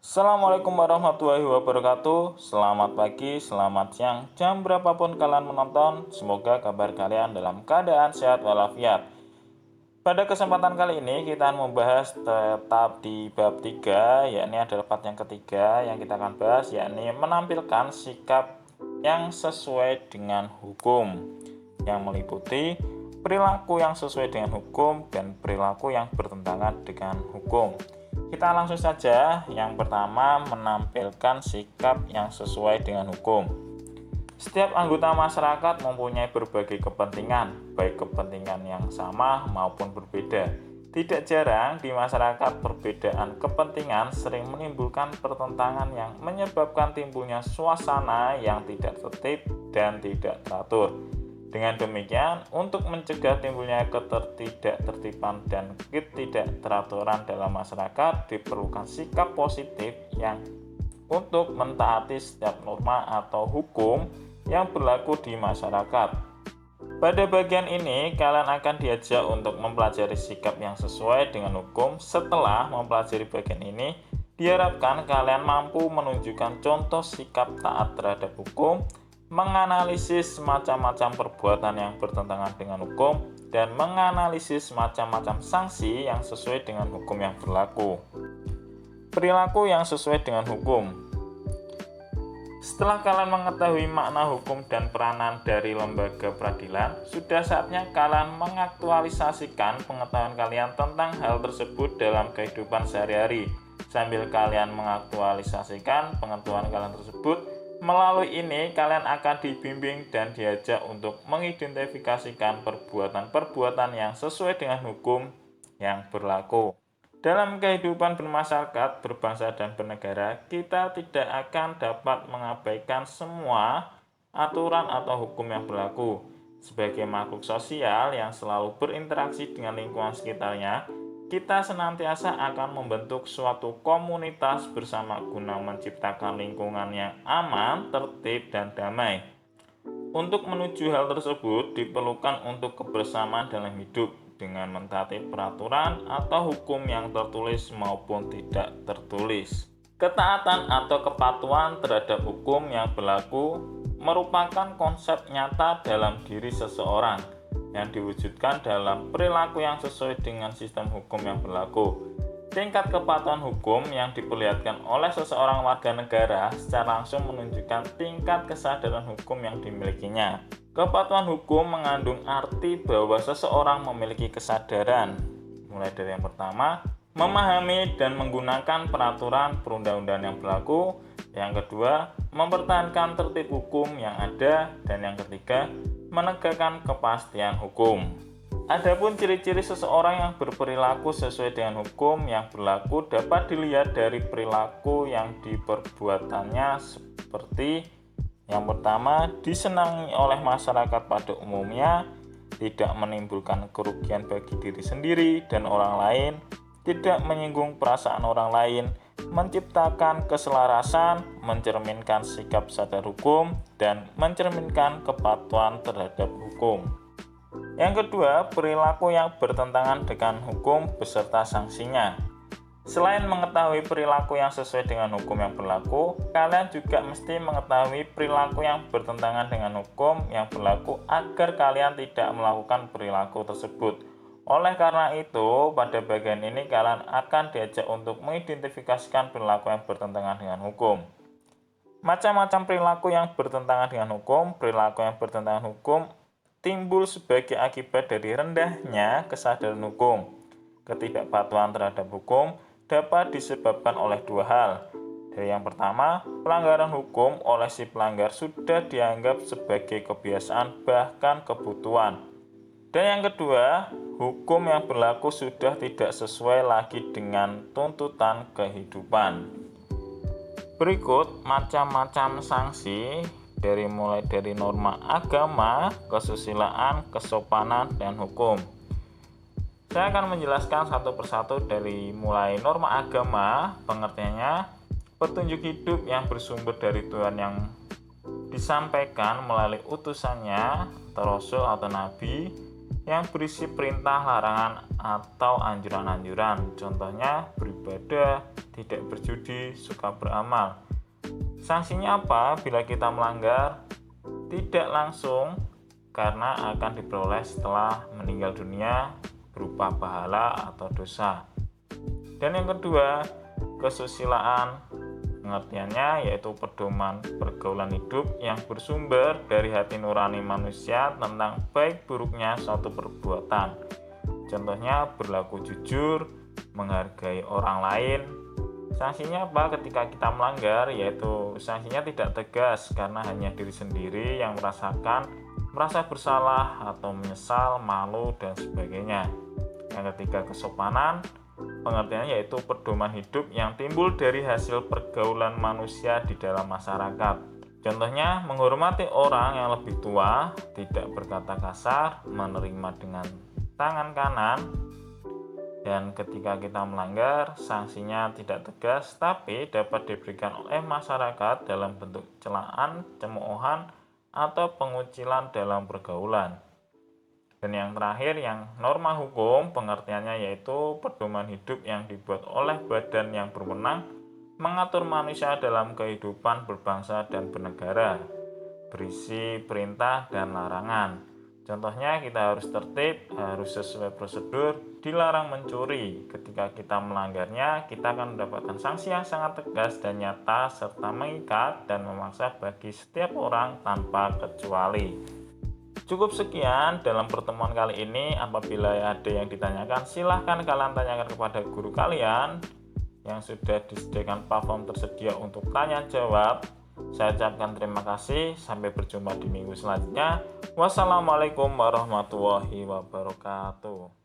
Assalamualaikum warahmatullahi wabarakatuh. Selamat pagi, selamat siang, jam berapapun kalian menonton. Semoga kabar kalian dalam keadaan sehat walafiat. Pada kesempatan kali ini kita akan membahas tetap di bab 3, yakni adalah part yang ketiga yang kita akan bahas, yakni menampilkan sikap yang sesuai dengan hukum, yang meliputi perilaku yang sesuai dengan hukum dan perilaku yang bertentangan dengan hukum. Kita langsung saja. Yang pertama, menampilkan sikap yang sesuai dengan hukum. Setiap anggota masyarakat mempunyai berbagai kepentingan, baik kepentingan yang sama maupun berbeda. Tidak jarang di masyarakat perbedaan kepentingan sering menimbulkan pertentangan yang menyebabkan timbulnya suasana yang tidak tertib dan tidak teratur. Dengan demikian, untuk mencegah timbulnya ketidaktertiban dan ketidakteraturan dalam masyarakat, diperlukan sikap positif yang untuk mentaati setiap norma atau hukum yang berlaku di masyarakat. Pada bagian ini, kalian akan diajak untuk mempelajari sikap yang sesuai dengan hukum. Setelah mempelajari bagian ini, diharapkan kalian mampu menunjukkan contoh sikap taat terhadap hukum, menganalisis macam-macam perbuatan yang bertentangan dengan hukum, dan menganalisis macam-macam sanksi yang sesuai dengan hukum yang berlaku. Perilaku yang sesuai dengan hukum. Setelah kalian mengetahui makna hukum dan peranan dari lembaga peradilan, sudah saatnya kalian mengaktualisasikan pengetahuan kalian tentang hal tersebut dalam kehidupan sehari-hari. Sambil kalian mengaktualisasikan pengetahuan kalian tersebut, melalui ini, kalian akan dibimbing dan diajak untuk mengidentifikasikan perbuatan-perbuatan yang sesuai dengan hukum yang berlaku. Dalam kehidupan bermasyarakat, berbangsa, dan bernegara, kita tidak akan dapat mengabaikan semua aturan atau hukum yang berlaku. Sebagai makhluk sosial yang selalu berinteraksi dengan lingkungan sekitarnya, kita senantiasa akan membentuk suatu komunitas bersama guna menciptakan lingkungan yang aman, tertib, dan damai. Untuk menuju hal tersebut, diperlukan untuk kebersamaan dalam hidup dengan mentaati peraturan atau hukum yang tertulis maupun tidak tertulis. Ketaatan atau kepatuhan terhadap hukum yang berlaku merupakan konsep nyata dalam diri seseorang yang diwujudkan dalam perilaku yang sesuai dengan sistem hukum yang berlaku. Tingkat kepatuhan hukum yang diperlihatkan oleh seseorang warga negara secara langsung menunjukkan tingkat kesadaran hukum yang dimilikinya. Kepatuhan hukum mengandung arti bahwa seseorang memiliki kesadaran, mulai dari yang pertama, memahami dan menggunakan peraturan perundang-undangan yang berlaku. Yang kedua, mempertahankan tertib hukum yang ada. Dan yang ketiga, menegakkan kepastian hukum. Adapun ciri-ciri seseorang yang berperilaku sesuai dengan hukum yang berlaku dapat dilihat dari perilaku yang diperbuatannya, seperti yang pertama, disenangi oleh masyarakat pada umumnya, tidak menimbulkan kerugian bagi diri sendiri dan orang lain, tidak menyinggung perasaan orang lain, menciptakan keselarasan, mencerminkan sikap sadar hukum, dan mencerminkan kepatuhan terhadap hukum. Yang kedua, perilaku yang bertentangan dengan hukum beserta sanksinya. Selain mengetahui perilaku yang sesuai dengan hukum yang berlaku, kalian juga mesti mengetahui perilaku yang bertentangan dengan hukum yang berlaku agar kalian tidak melakukan perilaku tersebut. Oleh karena itu, pada bagian ini kalian akan diajak untuk mengidentifikasikan perilaku yang bertentangan dengan hukum. Macam-macam perilaku yang bertentangan dengan hukum. Perilaku yang bertentangan hukum timbul sebagai akibat dari rendahnya kesadaran hukum. Ketidakpatuhan terhadap hukum dapat disebabkan oleh dua hal. Dari yang pertama, pelanggaran hukum oleh si pelanggar sudah dianggap sebagai kebiasaan bahkan kebutuhan. Dan yang kedua, hukum yang berlaku sudah tidak sesuai lagi dengan tuntutan kehidupan. Berikut macam-macam sanksi mulai dari norma agama, kesusilaan, kesopanan, dan hukum. Saya akan menjelaskan satu persatu dari mulai norma agama. Pengertiannya, petunjuk hidup yang bersumber dari Tuhan yang disampaikan melalui utusannya atau rasul atau nabi, yang berisi perintah, larangan, atau anjuran-anjuran. Contohnya beribadah, tidak berjudi, suka beramal. Sanksinya apa bila kita melanggar? Tidak langsung, karena akan diperoleh setelah meninggal dunia berupa pahala atau dosa. Dan yang kedua, kesusilaan. Pengertiannya yaitu pedoman pergaulan hidup yang bersumber dari hati nurani manusia tentang baik buruknya suatu perbuatan. Contohnya berlaku jujur, menghargai orang lain. Sanksinya apa ketika kita melanggar? Yaitu sanksinya tidak tegas karena hanya diri sendiri yang merasa bersalah atau menyesal, malu, dan sebagainya. Yang ketiga, kesopanan. Pengertiannya yaitu pedoman hidup yang timbul dari hasil pergaulan manusia di dalam masyarakat. Contohnya menghormati orang yang lebih tua, tidak berkata kasar, menerima dengan tangan kanan. Dan ketika kita melanggar, sanksinya tidak tegas tapi dapat diberikan oleh masyarakat dalam bentuk celaan, cemoohan, atau pengucilan dalam pergaulan. Dan yang terakhir, yang norma hukum, pengertiannya yaitu pedoman hidup yang dibuat oleh badan yang berwenang mengatur manusia dalam kehidupan berbangsa dan bernegara, berisi perintah dan larangan. Contohnya kita harus tertib, harus sesuai prosedur, dilarang mencuri. Ketika kita melanggarnya, kita akan mendapatkan sanksi yang sangat tegas dan nyata serta mengikat dan memaksa bagi setiap orang tanpa kecuali. Cukup sekian dalam pertemuan kali ini. Apabila ada yang ditanyakan, silahkan kalian tanyakan kepada guru kalian yang sudah disediakan platform tersedia untuk tanya jawab. Saya ucapkan terima kasih. Sampai berjumpa di minggu selanjutnya. Wassalamualaikum warahmatullahi wabarakatuh.